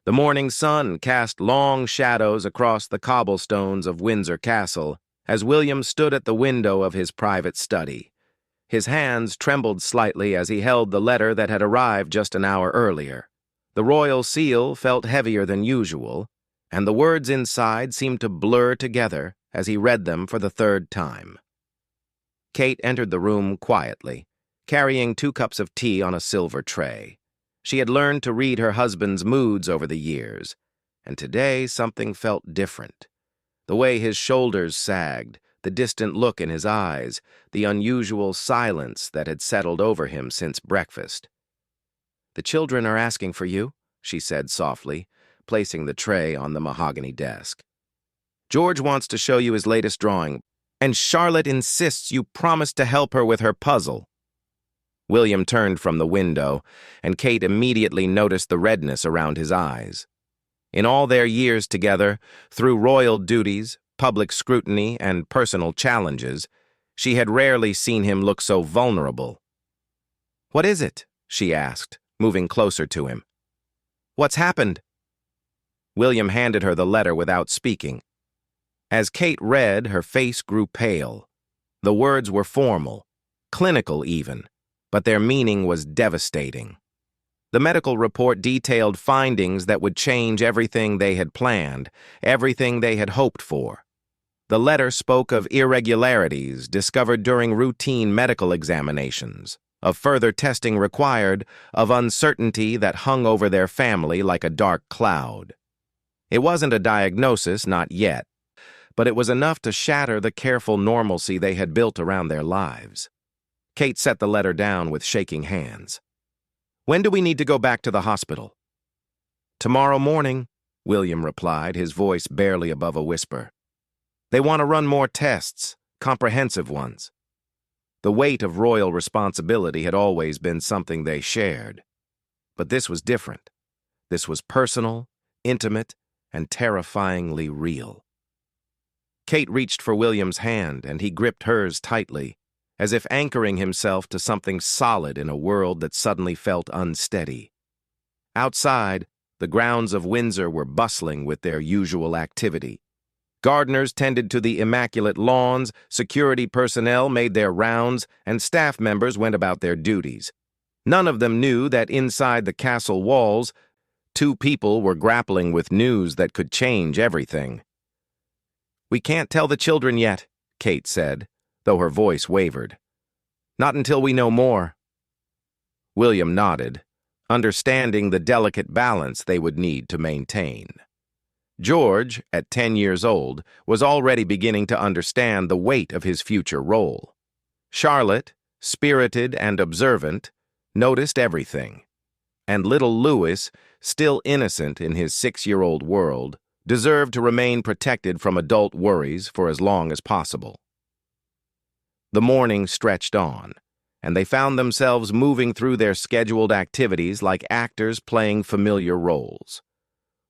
The morning sun cast long shadows across the cobblestones of Windsor Castle as William stood at the window of his private study. His hands trembled slightly as he held the letter that had arrived just an hour earlier. The royal seal felt heavier than usual, and the words inside seemed to blur together as he read them for the third time. Kate entered the room quietly, carrying 2 cups of tea on a silver tray. She had learned to read her husband's moods over the years, and today something felt different. The way his shoulders sagged, the distant look in his eyes, the unusual silence that had settled over him since breakfast. "The children are asking for you," she said softly, placing the tray on the mahogany desk. "George wants to show you his latest drawing, and Charlotte insists you promise to help her with her puzzle." William turned from the window, and Kate immediately noticed the redness around his eyes. In all their years together, through royal duties, public scrutiny, and personal challenges, she had rarely seen him look so vulnerable. "What is it?" she asked, moving closer to him. "What's happened?" William handed her the letter without speaking. As Kate read, her face grew pale. The words were formal, clinical even, but their meaning was devastating. The medical report detailed findings that would change everything they had planned, everything they had hoped for. The letter spoke of irregularities discovered during routine medical examinations, of further testing required, of uncertainty that hung over their family like a dark cloud. It wasn't a diagnosis, not yet, but it was enough to shatter the careful normalcy they had built around their lives. Kate set the letter down with shaking hands. "When do we need to go back to the hospital?" "Tomorrow morning," William replied, his voice barely above a whisper. "They want to run more tests, comprehensive ones." The weight of royal responsibility had always been something they shared. But this was different. This was personal, intimate, and terrifyingly real. Kate reached for William's hand, and he gripped hers tightly, as if anchoring himself to something solid in a world that suddenly felt unsteady. Outside, the grounds of Windsor were bustling with their usual activity. Gardeners tended to the immaculate lawns, security personnel made their rounds, and staff members went about their duties. None of them knew that inside the castle walls, 2 people were grappling with news that could change everything. "We can't tell the children yet," Kate said, though her voice wavered. "Not until we know more." William nodded, understanding the delicate balance they would need to maintain. George, at 10 years old, was already beginning to understand the weight of his future role. Charlotte, spirited and observant, noticed everything. And little Louis, still innocent in his 6-year-old world, deserved to remain protected from adult worries for as long as possible. The morning stretched on, and they found themselves moving through their scheduled activities like actors playing familiar roles.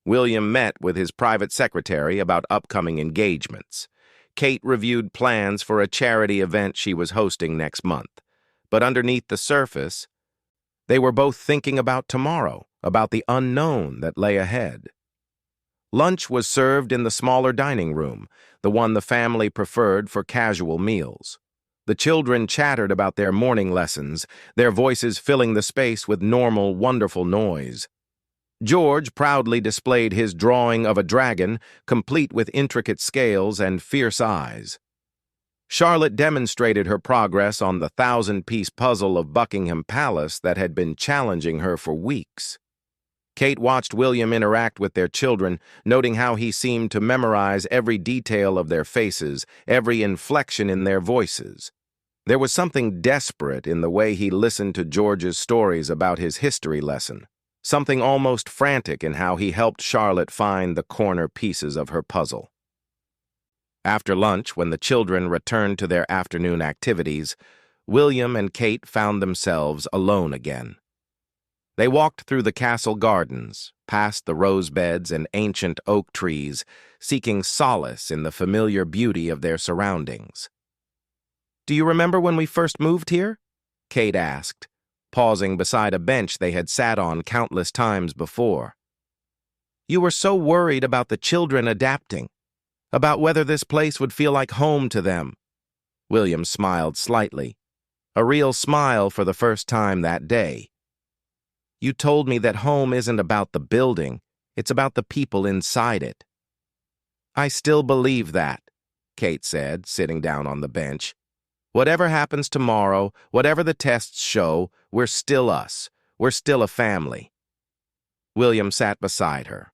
William met with his private secretary about upcoming engagements. Kate reviewed plans for a charity event she was hosting next month. But underneath the surface, they were both thinking about tomorrow, about the unknown that lay ahead. Lunch was served in the smaller dining room, the one the family preferred for casual meals. The children chattered about their morning lessons, their voices filling the space with normal, wonderful noise. George proudly displayed his drawing of a dragon, complete with intricate scales and fierce eyes. Charlotte demonstrated her progress on the 1,000-piece puzzle of Buckingham Palace that had been challenging her for weeks. Kate watched William interact with their children, noting how he seemed to memorize every detail of their faces, every inflection in their voices. There was something desperate in the way he listened to George's stories about his history lesson, something almost frantic in how he helped Charlotte find the corner pieces of her puzzle. After lunch, when the children returned to their afternoon activities, William and Kate found themselves alone again. They walked through the castle gardens, past the rose beds and ancient oak trees, seeking solace in the familiar beauty of their surroundings. "Do you remember when we first moved here?" Kate asked, pausing beside a bench they had sat on countless times before. You were so worried about the children adapting, about whether this place would feel like home to them." William smiled slightly, a real smile for the first time that day. "You told me that home isn't about the building, it's about the people inside it." "I still believe that," Kate said, sitting down on the bench. "Whatever happens tomorrow, whatever the tests show, we're still us. We're still a family." William sat beside her,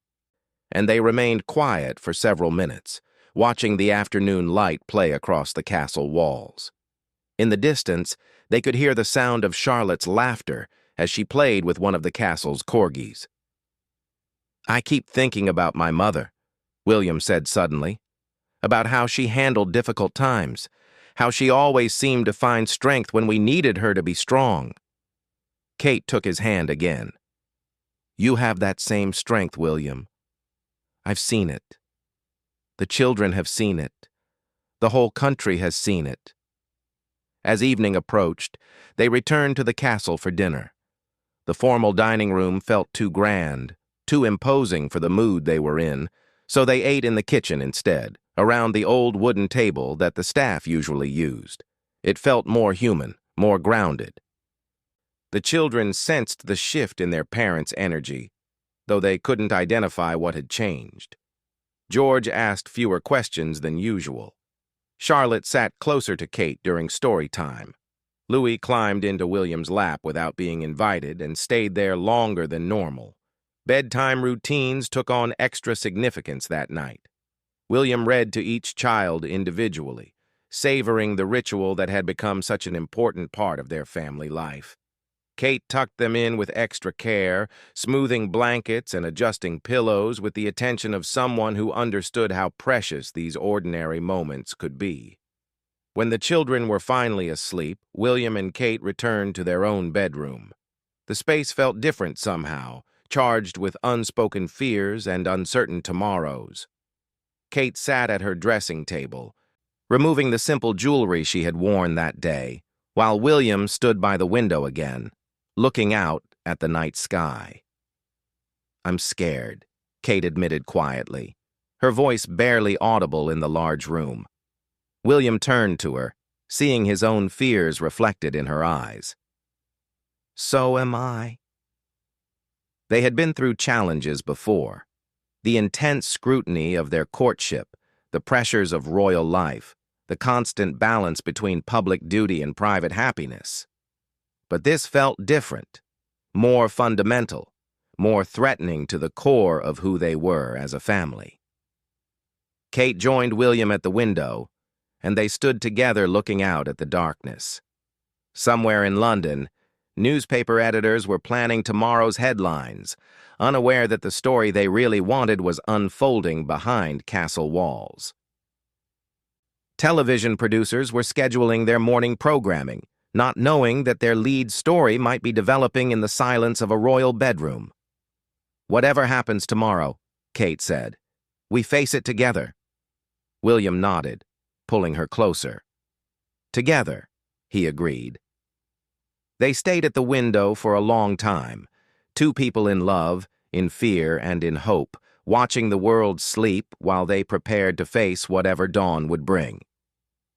and they remained quiet for several minutes, watching the afternoon light play across the castle walls. In the distance, they could hear the sound of Charlotte's laughter as she played with one of the castle's corgis. "I keep thinking about my mother," William said suddenly, "about how she handled difficult times, how she always seemed to find strength when we needed her to be strong." Kate took his hand again. "You have that same strength, William. I've seen it. The children have seen it. The whole country has seen it." As evening approached, they returned to the castle for dinner. The formal dining room felt too grand, too imposing for the mood they were in, so they ate in the kitchen instead, around the old wooden table that the staff usually used. It felt more human, more grounded. The children sensed the shift in their parents' energy, though they couldn't identify what had changed. George asked fewer questions than usual. Charlotte sat closer to Kate during story time. Louis climbed into William's lap without being invited and stayed there longer than normal. Bedtime routines took on extra significance that night. William read to each child individually, savoring the ritual that had become such an important part of their family life. Kate tucked them in with extra care, smoothing blankets and adjusting pillows with the attention of someone who understood how precious these ordinary moments could be. When the children were finally asleep, William and Kate returned to their own bedroom. The space felt different somehow, charged with unspoken fears and uncertain tomorrows. Kate sat at her dressing table, removing the simple jewelry she had worn that day, while William stood by the window again, looking out at the night sky. "I'm scared," Kate admitted quietly, her voice barely audible in the large room. William turned to her, seeing his own fears reflected in her eyes. "So am I." They had been through challenges before. The intense scrutiny of their courtship, the pressures of royal life, the constant balance between public duty and private happiness. But this felt different, more fundamental, more threatening to the core of who they were as a family. Kate joined William at the window, and they stood together looking out at the darkness. Somewhere in London, newspaper editors were planning tomorrow's headlines, unaware that the story they really wanted was unfolding behind castle walls. Television producers were scheduling their morning programming, not knowing that their lead story might be developing in the silence of a royal bedroom. "Whatever happens tomorrow," Kate said, "we face it together." William nodded, pulling her closer. "Together," he agreed. They stayed at the window for a long time, two people in love, in fear, and in hope, watching the world sleep while they prepared to face whatever dawn would bring.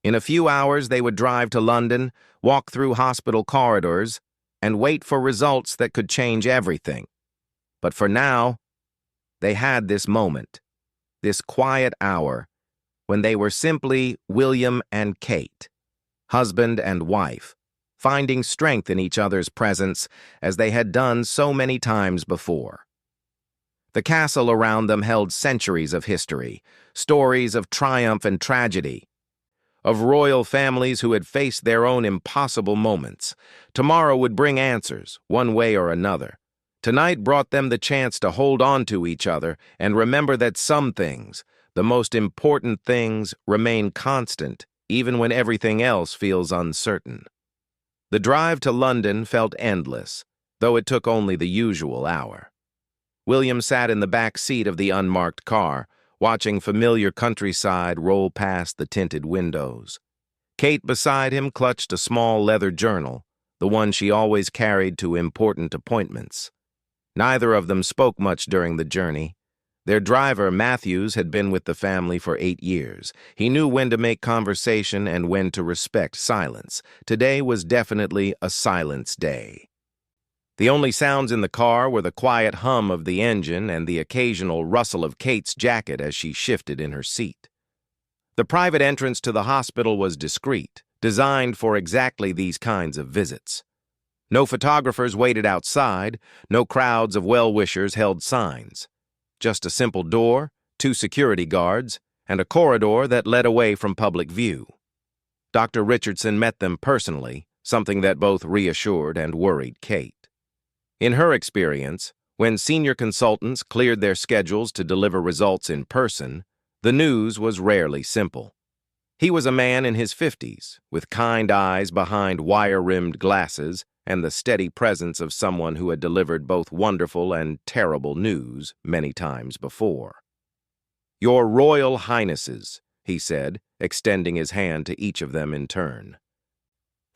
In a few hours, they would drive to London, walk through hospital corridors, and wait for results that could change everything. But for now, they had this moment, this quiet hour, when they were simply William and Kate, husband and wife, finding strength in each other's presence as they had done so many times before. The castle around them held centuries of history, stories of triumph and tragedy, of royal families who had faced their own impossible moments. Tomorrow would bring answers, one way or another. Tonight brought them the chance to hold on to each other and remember that some things, the most important things, remain constant, even when everything else feels uncertain. The drive to London felt endless, though it took only the usual hour. William sat in the back seat of the unmarked car, watching familiar countryside roll past the tinted windows. Kate beside him clutched a small leather journal, the one she always carried to important appointments. Neither of them spoke much during the journey, Their driver, Matthews, had been with the family for 8 years. He knew when to make conversation and when to respect silence. Today was definitely a silence day. The only sounds in the car were the quiet hum of the engine and the occasional rustle of Kate's jacket as she shifted in her seat. The private entrance to the hospital was discreet, designed for exactly these kinds of visits. No photographers waited outside, no crowds of well-wishers held signs. Just a simple door, 2 security guards, and a corridor that led away from public view. Dr. Richardson met them personally, something that both reassured and worried Kate. In her experience, when senior consultants cleared their schedules to deliver results in person, the news was rarely simple. He was a man in his 50s, with kind eyes behind wire-rimmed glasses and the steady presence of someone who had delivered both wonderful and terrible news many times before. "Your Royal Highnesses," he said, extending his hand to each of them in turn.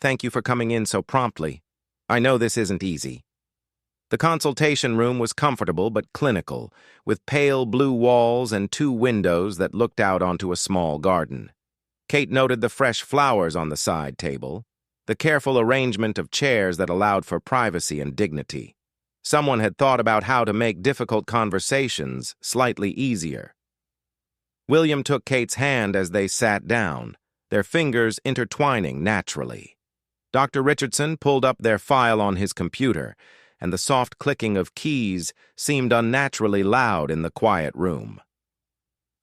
"Thank you for coming in so promptly. I know this isn't easy." The consultation room was comfortable but clinical, with pale blue walls and 2 windows that looked out onto a small garden. Kate noted the fresh flowers on the side table, the careful arrangement of chairs that allowed for privacy and dignity. Someone had thought about how to make difficult conversations slightly easier. William took Kate's hand as they sat down, their fingers intertwining naturally. Dr. Richardson pulled up their file on his computer, and the soft clicking of keys seemed unnaturally loud in the quiet room.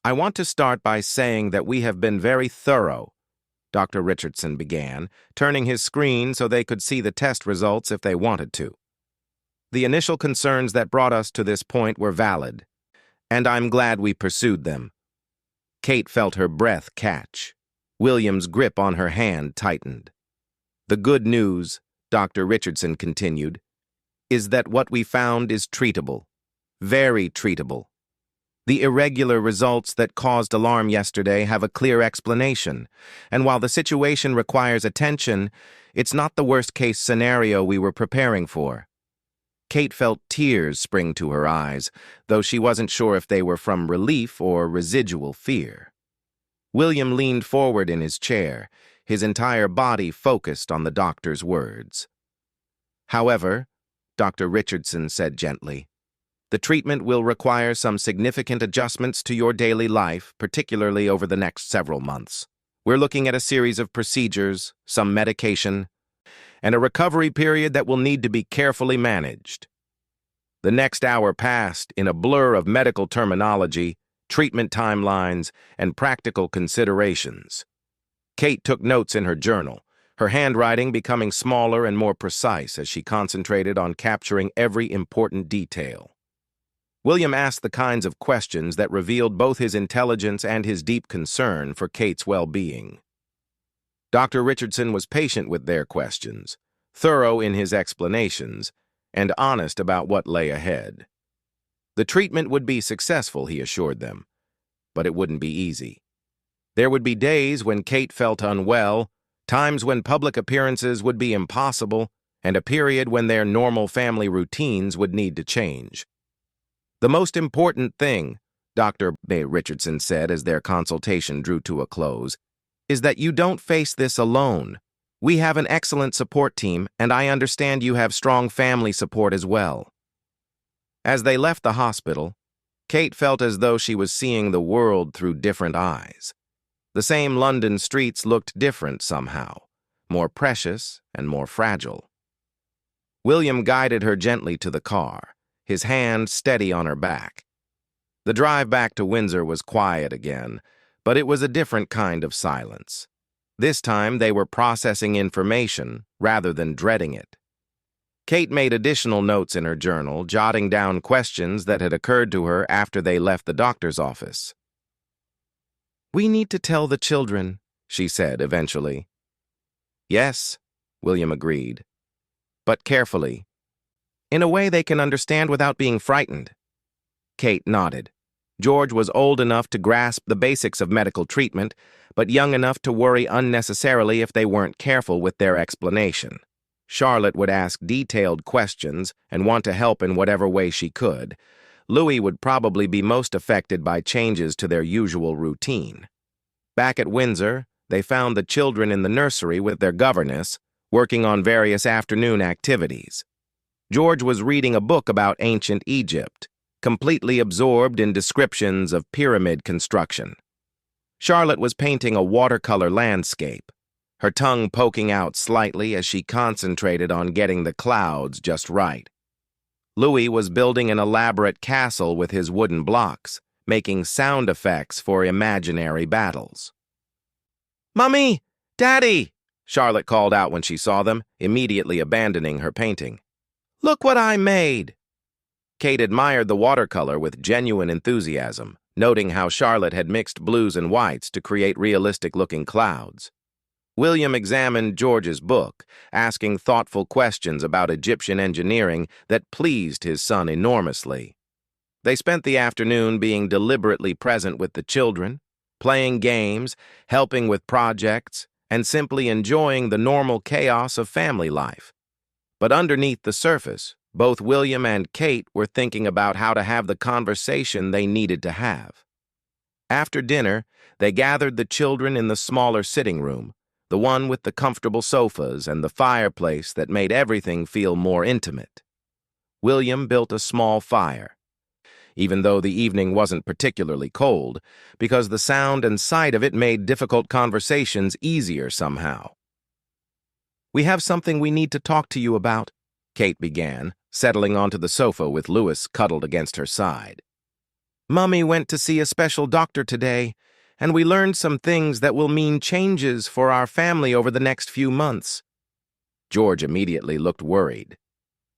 "I want to start by saying that we have been very thorough," Dr. Richardson began, turning his screen so they could see the test results if they wanted to. "The initial concerns that brought us to this point were valid, and I'm glad we pursued them." Kate felt her breath catch. William's grip on her hand tightened. "The good news," Dr. Richardson continued, "is that what we found is treatable. Very treatable. The irregular results that caused alarm yesterday have a clear explanation, and while the situation requires attention, it's not the worst-case scenario we were preparing for." Kate felt tears spring to her eyes, though she wasn't sure if they were from relief or residual fear. William leaned forward in his chair, his entire body focused on the doctor's words. "However," Dr. Richardson said gently, "the treatment will require some significant adjustments to your daily life, particularly over the next several months. We're looking at a series of procedures, some medication, and a recovery period that will need to be carefully managed." The next hour passed in a blur of medical terminology, treatment timelines, and practical considerations. Kate took notes in her journal, her handwriting becoming smaller and more precise as she concentrated on capturing every important detail. William asked the kinds of questions that revealed both his intelligence and his deep concern for Kate's well-being. Dr. Richardson was patient with their questions, thorough in his explanations, and honest about what lay ahead. The treatment would be successful, he assured them, but it wouldn't be easy. There would be days when Kate felt unwell, times when public appearances would be impossible, and a period when their normal family routines would need to change. "The most important thing," Dr. Richardson said as their consultation drew to a close, "is that you don't face this alone. We have an excellent support team, and I understand you have strong family support as well." As they left the hospital, Kate felt as though she was seeing the world through different eyes. The same London streets looked different somehow, more precious and more fragile. William guided her gently to the car, his hand steady on her back. The drive back to Windsor was quiet again, but it was a different kind of silence. This time they were processing information rather than dreading it. Kate made additional notes in her journal, jotting down questions that had occurred to her after they left the doctor's office. "We need to tell the children," she said eventually. "Yes," William agreed, "but carefully. In a way they can understand without being frightened." Kate nodded. George was old enough to grasp the basics of medical treatment, but young enough to worry unnecessarily if they weren't careful with their explanation. Charlotte would ask detailed questions and want to help in whatever way she could. Louis would probably be most affected by changes to their usual routine. Back at Windsor, they found the children in the nursery with their governess, working on various afternoon activities. George was reading a book about ancient Egypt, completely absorbed in descriptions of pyramid construction. Charlotte was painting a watercolor landscape, her tongue poking out slightly as she concentrated on getting the clouds just right. Louis was building an elaborate castle with his wooden blocks, making sound effects for imaginary battles. "Mummy! Daddy!" Charlotte called out when she saw them, immediately abandoning her painting. "Look what I made!" Kate admired the watercolor with genuine enthusiasm, noting how Charlotte had mixed blues and whites to create realistic-looking clouds. William examined George's book, asking thoughtful questions about Egyptian engineering that pleased his son enormously. They spent the afternoon being deliberately present with the children, playing games, helping with projects, and simply enjoying the normal chaos of family life. But underneath the surface, both William and Kate were thinking about how to have the conversation they needed to have. After dinner, they gathered the children in the smaller sitting room, the one with the comfortable sofas and the fireplace that made everything feel more intimate. William built a small fire, even though the evening wasn't particularly cold, because the sound and sight of it made difficult conversations easier somehow. "We have something we need to talk to you about," Kate began, settling onto the sofa with Louis cuddled against her side. "Mummy went to see a special doctor today, and we learned some things that will mean changes for our family over the next few months." George immediately looked worried.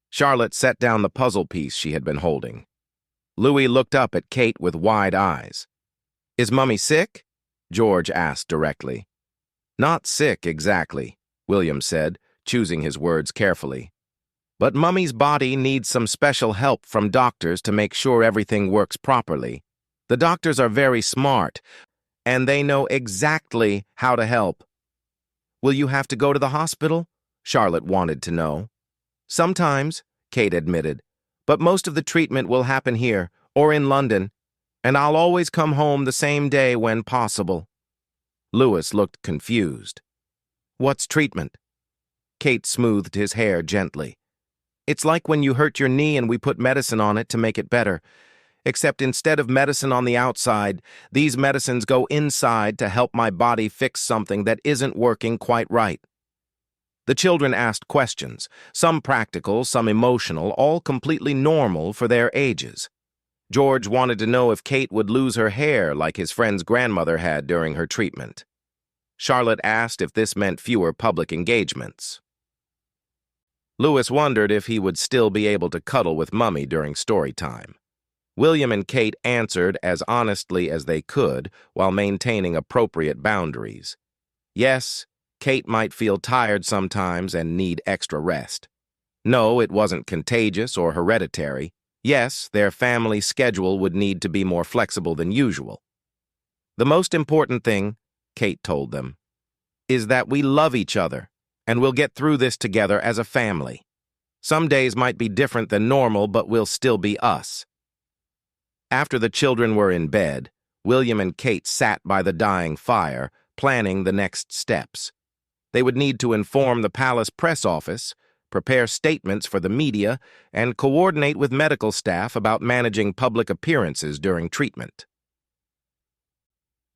Charlotte set down the puzzle piece she had been holding. Louis looked up at Kate with wide eyes. "Is Mummy sick?" George asked directly. "Not sick, exactly," William said, choosing his words carefully. "But Mummy's body needs some special help from doctors to make sure everything works properly. The doctors are very smart, and they know exactly how to help." "Will you have to go to the hospital?" Charlotte wanted to know. "Sometimes," Kate admitted, "but most of the treatment will happen here, or in London, and I'll always come home the same day when possible." Louis looked confused. "What's treatment?" Kate smoothed his hair gently. "It's like when you hurt your knee and we put medicine on it to make it better. Except instead of medicine on the outside, these medicines go inside to help my body fix something that isn't working quite right." The children asked questions, some practical, some emotional, all completely normal for their ages. George wanted to know if Kate would lose her hair like his friend's grandmother had during her treatment. Charlotte asked if this meant fewer public engagements. Louis wondered if he would still be able to cuddle with Mummy during story time. William and Kate answered as honestly as they could while maintaining appropriate boundaries. Yes, Kate might feel tired sometimes and need extra rest. No, it wasn't contagious or hereditary. Yes, their family schedule would need to be more flexible than usual. "The most important thing," Kate told them, "is that we love each other, and we'll get through this together as a family. Some days might be different than normal, but we'll still be us." After the children were in bed, William and Kate sat by the dying fire, planning the next steps. They would need to inform the palace press office, prepare statements for the media, and coordinate with medical staff about managing public appearances during treatment.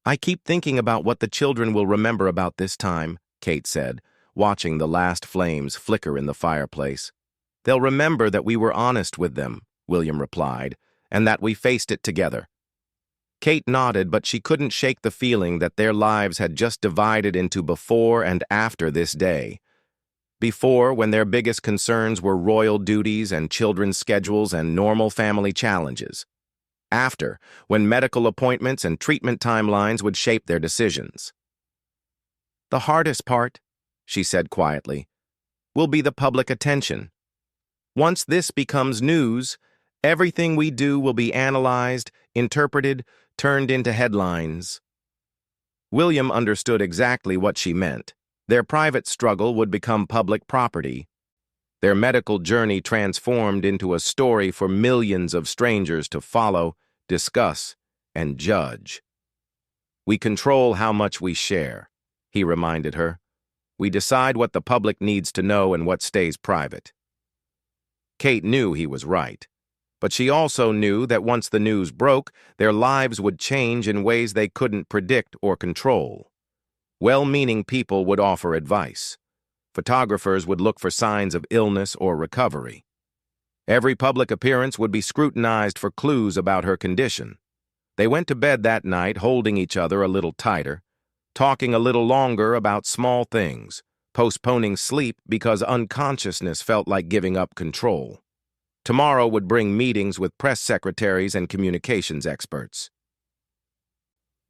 "I keep thinking about what the children will remember about this time," Kate said, watching the last flames flicker in the fireplace. "They'll remember that we were honest with them," William replied, "and that we faced it together." Kate nodded, but she couldn't shake the feeling that their lives had just divided into before and after this day. Before, when their biggest concerns were royal duties and children's schedules and normal family challenges. After, when medical appointments and treatment timelines would shape their decisions. "The hardest part," she said quietly, "will be the public attention. Once this becomes news, everything we do will be analyzed, interpreted, turned into headlines." William understood exactly what she meant. Their private struggle would become public property. their medical journey transformed into a story for millions of strangers to follow, discuss, and judge. "We control how much we share," he reminded her. "We decide what the public needs to know and what stays private." Kate knew he was right, but she also knew that once the news broke, their lives would change in ways they couldn't predict or control. Well-meaning people would offer advice. Photographers would look for signs of illness or recovery. Every public appearance would be scrutinized for clues about her condition. They went to bed that night holding each other a little tighter, talking a little longer about small things, postponing sleep because unconsciousness felt like giving up control. Tomorrow would bring meetings with press secretaries and communications experts.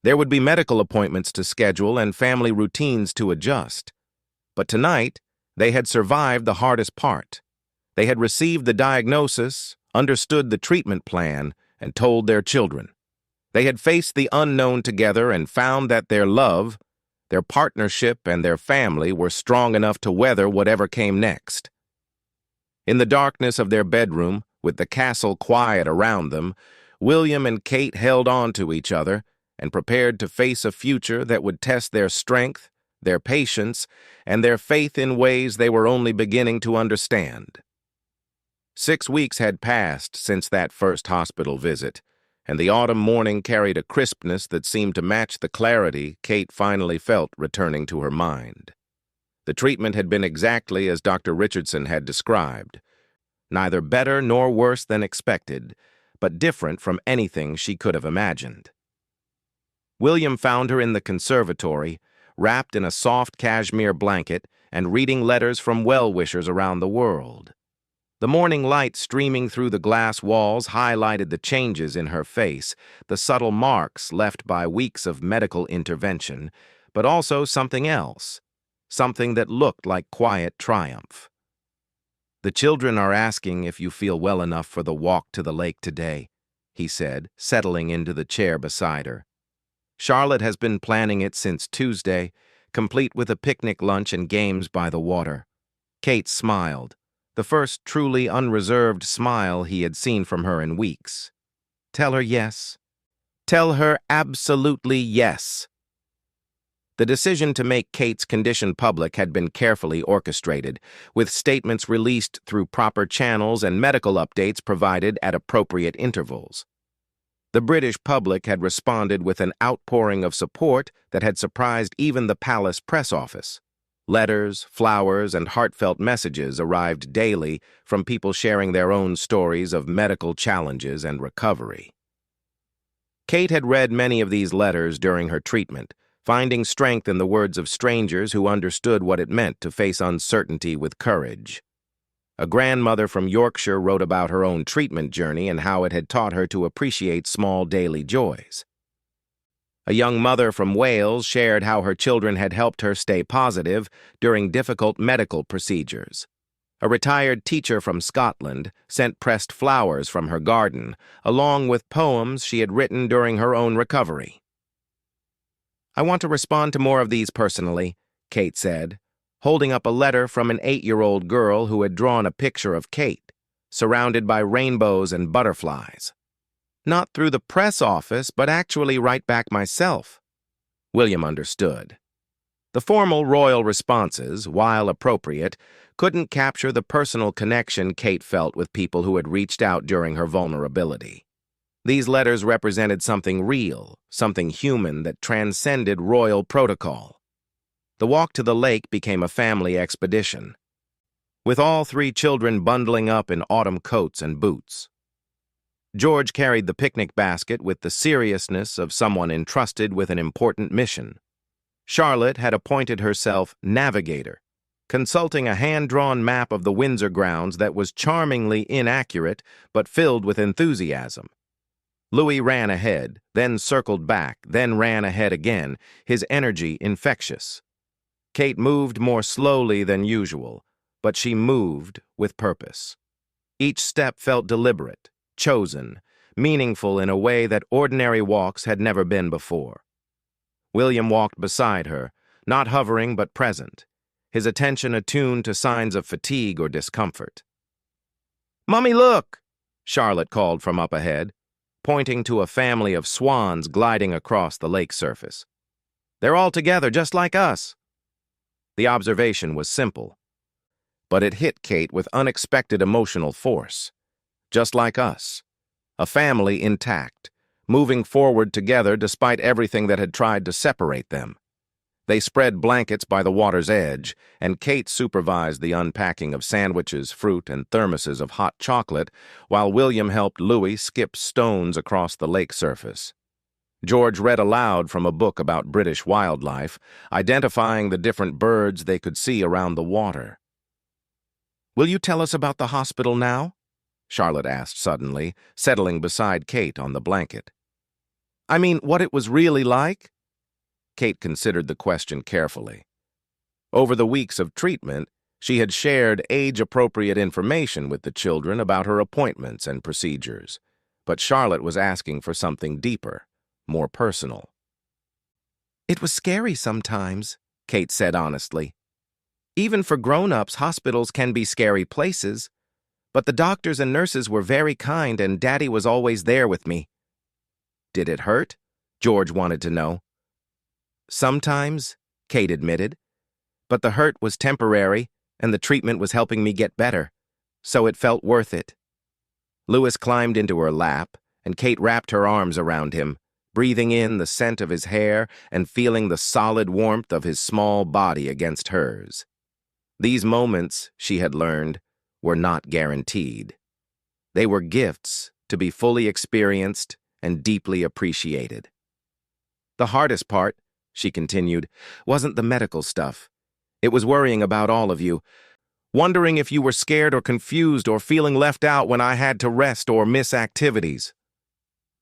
There would be medical appointments to schedule and family routines to adjust. But tonight, they had survived the hardest part. They had received the diagnosis, understood the treatment plan, and told their children. They had faced the unknown together and found that their love, their partnership, and their family were strong enough to weather whatever came next. In the darkness of their bedroom, with the castle quiet around them, William and Kate held on to each other and prepared to face a future that would test their strength, their patience, and their faith in ways they were only beginning to understand. 6 weeks had passed since that first hospital visit, and the autumn morning carried a crispness that seemed to match the clarity Kate finally felt returning to her mind. The treatment had been exactly as Dr. Richardson had described, neither better nor worse than expected, but different from anything she could have imagined. William found her in the conservatory, wrapped in a soft cashmere blanket and reading letters from well-wishers around the world. The morning light streaming through the glass walls highlighted the changes in her face, the subtle marks left by weeks of medical intervention, but also something else, something that looked like quiet triumph. "The children are asking if you feel well enough for the walk to the lake today," he said, settling into the chair beside her. "Charlotte has been planning it since Tuesday, complete with a picnic lunch and games by the water." Kate smiled, the first truly unreserved smile he had seen from her in weeks. "Tell her yes. Tell her absolutely yes." The decision to make Kate's condition public had been carefully orchestrated, with statements released through proper channels and medical updates provided at appropriate intervals. The British public had responded with an outpouring of support that had surprised even the palace press office. Letters, flowers, and heartfelt messages arrived daily from people sharing their own stories of medical challenges and recovery. Kate had read many of these letters during her treatment, finding strength in the words of strangers who understood what it meant to face uncertainty with courage. A grandmother from Yorkshire wrote about her own treatment journey and how it had taught her to appreciate small daily joys. A young mother from Wales shared how her children had helped her stay positive during difficult medical procedures. A retired teacher from Scotland sent pressed flowers from her garden, along with poems she had written during her own recovery. "I want to respond to more of these personally," Kate said, holding up a letter from an 8-year-old girl who had drawn a picture of Kate, surrounded by rainbows and butterflies. "Not through the press office, but actually right back myself." William understood. The formal royal responses, while appropriate, couldn't capture the personal connection Kate felt with people who had reached out during her vulnerability. These letters represented something real, something human that transcended royal protocol. The walk to the lake became a family expedition, with all 3 children bundling up in autumn coats and boots. George carried the picnic basket with the seriousness of someone entrusted with an important mission. Charlotte had appointed herself navigator, consulting a hand-drawn map of the Windsor grounds that was charmingly inaccurate but filled with enthusiasm. Louis ran ahead, then circled back, then ran ahead again, his energy infectious. Kate moved more slowly than usual, but she moved with purpose. Each step felt deliberate, chosen, meaningful in a way that ordinary walks had never been before. William walked beside her, not hovering but present, his attention attuned to signs of fatigue or discomfort. "Mummy, look!" Charlotte called from up ahead, pointing to a family of swans gliding across the lake surface. "They're all together, just like us." The observation was simple, but it hit Kate with unexpected emotional force. Just like us. A family intact, moving forward together despite everything that had tried to separate them. They spread blankets by the water's edge, and Kate supervised the unpacking of sandwiches, fruit, and thermoses of hot chocolate, while William helped Louis skip stones across the lake surface. George read aloud from a book about British wildlife, identifying the different birds they could see around the water. "Will you tell us about the hospital now?" Charlotte asked suddenly, settling beside Kate on the blanket. "I mean, what it was really like?" Kate considered the question carefully. Over the weeks of treatment, she had shared age-appropriate information with the children about her appointments and procedures, but Charlotte was asking for something deeper, more personal. "It was scary sometimes," Kate said honestly. "Even for grown-ups, hospitals can be scary places. But the doctors and nurses were very kind, and Daddy was always there with me." "Did it hurt?" George wanted to know. "Sometimes," Kate admitted. "But the hurt was temporary, and the treatment was helping me get better, so it felt worth it." Louis climbed into her lap, and Kate wrapped her arms around him, breathing in the scent of his hair and feeling the solid warmth of his small body against hers. These moments, she had learned, were not guaranteed. They were gifts to be fully experienced and deeply appreciated. "The hardest part," she continued, "wasn't the medical stuff. It was worrying about all of you, wondering if you were scared or confused or feeling left out when I had to rest or miss activities."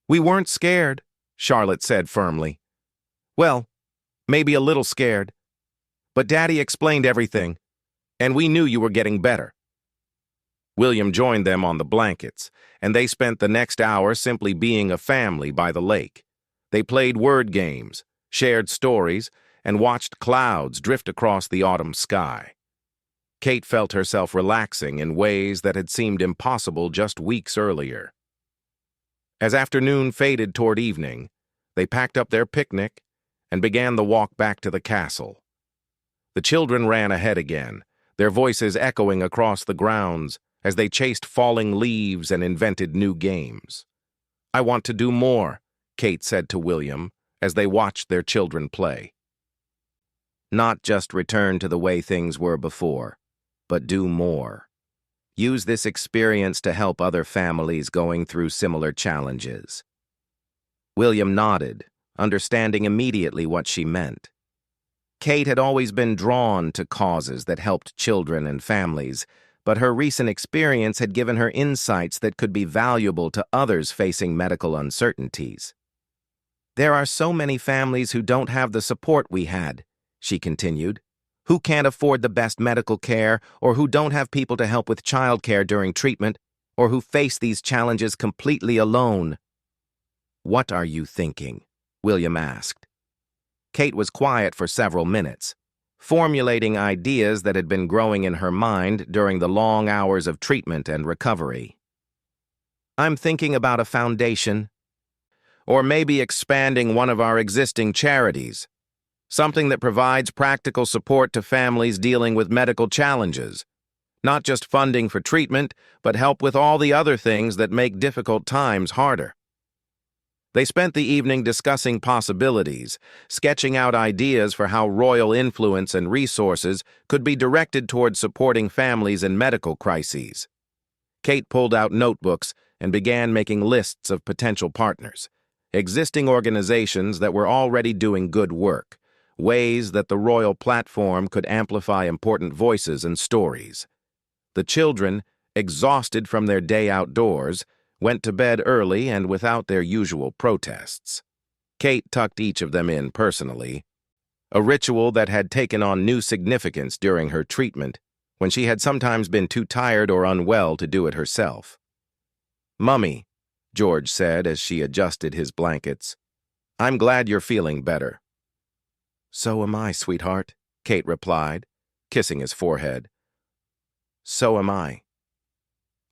"We weren't scared," Charlotte said firmly. "Well, maybe a little scared. But Daddy explained everything, and we knew you were getting better." William joined them on the blankets, and they spent the next hour simply being a family by the lake. They played word games, shared stories, and watched clouds drift across the autumn sky. Kate felt herself relaxing in ways that had seemed impossible just weeks earlier. As afternoon faded toward evening, they packed up their picnic and began the walk back to the castle. The children ran ahead again, their voices echoing across the grounds as they chased falling leaves and invented new games. "I want to do more," Kate said to William as they watched their children play. "Not just return to the way things were before, but do more. Use this experience to help other families going through similar challenges." William nodded, understanding immediately what she meant. Kate had always been drawn to causes that helped children and families, but her recent experience had given her insights that could be valuable to others facing medical uncertainties. "There are so many families who don't have the support we had," she continued, "who can't afford the best medical care, or who don't have people to help with childcare during treatment, or who face these challenges completely alone." "What are you thinking?" William asked. Kate was quiet for several minutes, formulating ideas that had been growing in her mind during the long hours of treatment and recovery. "I'm thinking about a foundation, or maybe expanding one of our existing charities, something that provides practical support to families dealing with medical challenges, not just funding for treatment, but help with all the other things that make difficult times harder." They spent the evening discussing possibilities, sketching out ideas for how royal influence and resources could be directed toward supporting families in medical crises. Kate pulled out notebooks and began making lists of potential partners, existing organizations that were already doing good work, ways that the royal platform could amplify important voices and stories. The children, exhausted from their day outdoors, went to bed early and without their usual protests. Kate tucked each of them in personally, a ritual that had taken on new significance during her treatment, when she had sometimes been too tired or unwell to do it herself. "Mummy," George said as she adjusted his blankets, "I'm glad you're feeling better." "So am I, sweetheart," Kate replied, kissing his forehead. So am I.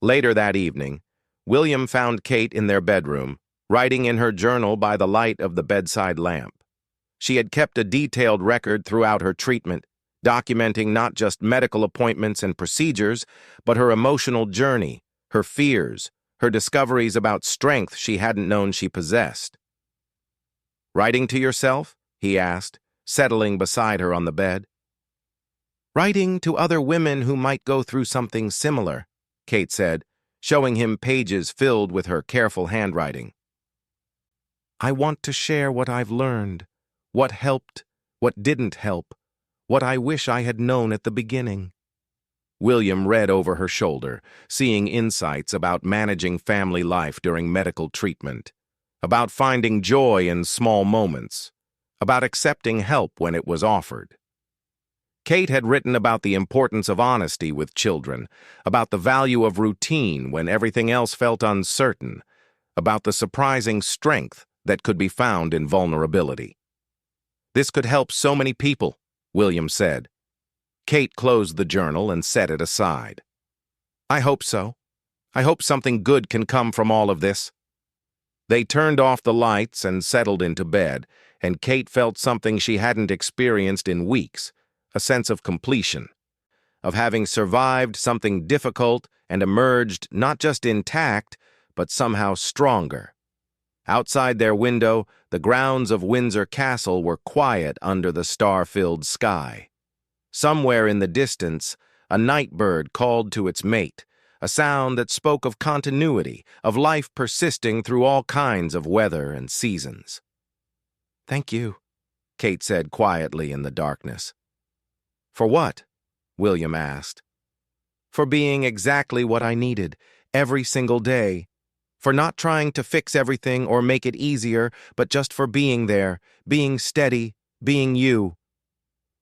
Later that evening, William found Kate in their bedroom, writing in her journal by the light of the bedside lamp. She had kept a detailed record throughout her treatment, documenting not just medical appointments and procedures, but her emotional journey, her fears, her discoveries about strength she hadn't known she possessed. "Writing to yourself?" he asked, settling beside her on the bed. "Writing to other women who might go through something similar," Kate said, showing him pages filled with her careful handwriting. "I want to share what I've learned, what helped, what didn't help, what I wish I had known at the beginning." William read over her shoulder, seeing insights about managing family life during medical treatment, about finding joy in small moments, about accepting help when it was offered. Kate had written about the importance of honesty with children, about the value of routine when everything else felt uncertain, about the surprising strength that could be found in vulnerability. "This could help so many people," William said. Kate closed the journal and set it aside. "I hope so. I hope something good can come from all of this." They turned off the lights and settled into bed, and Kate felt something she hadn't experienced in weeks, a sense of completion, of having survived something difficult and emerged not just intact, but somehow stronger. Outside their window, the grounds of Windsor Castle were quiet under the star-filled sky. Somewhere in the distance, a night bird called to its mate, a sound that spoke of continuity, of life persisting through all kinds of weather and seasons. "Thank you," Kate said quietly in the darkness. "For what?" William asked. "For being exactly what I needed, every single day. For not trying to fix everything or make it easier, but just for being there, being steady, being you."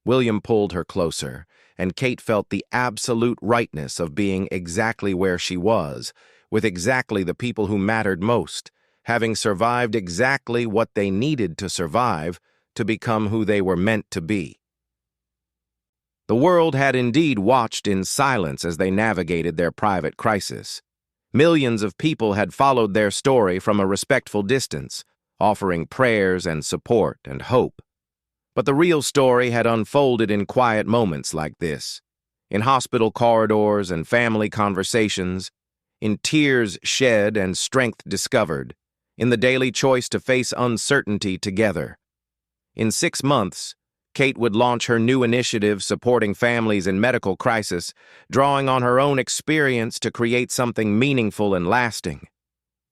William pulled her closer, and Kate felt the absolute rightness of being exactly where she was, with exactly the people who mattered most, having survived exactly what they needed to survive to become who they were meant to be. The world had indeed watched in silence as they navigated their private crisis. Millions of people had followed their story from a respectful distance, offering prayers and support and hope. But the real story had unfolded in quiet moments like this, in hospital corridors and family conversations, in tears shed and strength discovered, in the daily choice to face uncertainty together. In 6 months, Kate would launch her new initiative supporting families in medical crisis, drawing on her own experience to create something meaningful and lasting.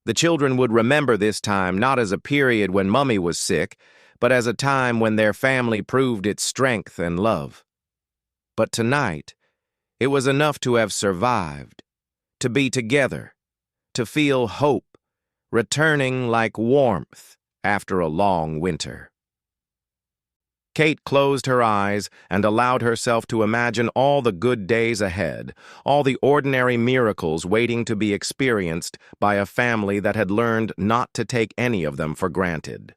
The children would remember this time not as a period when Mummy was sick, but as a time when their family proved its strength and love. But tonight, it was enough to have survived, to be together, to feel hope, returning like warmth after a long winter. Kate closed her eyes and allowed herself to imagine all the good days ahead, all the ordinary miracles waiting to be experienced by a family that had learned not to take any of them for granted.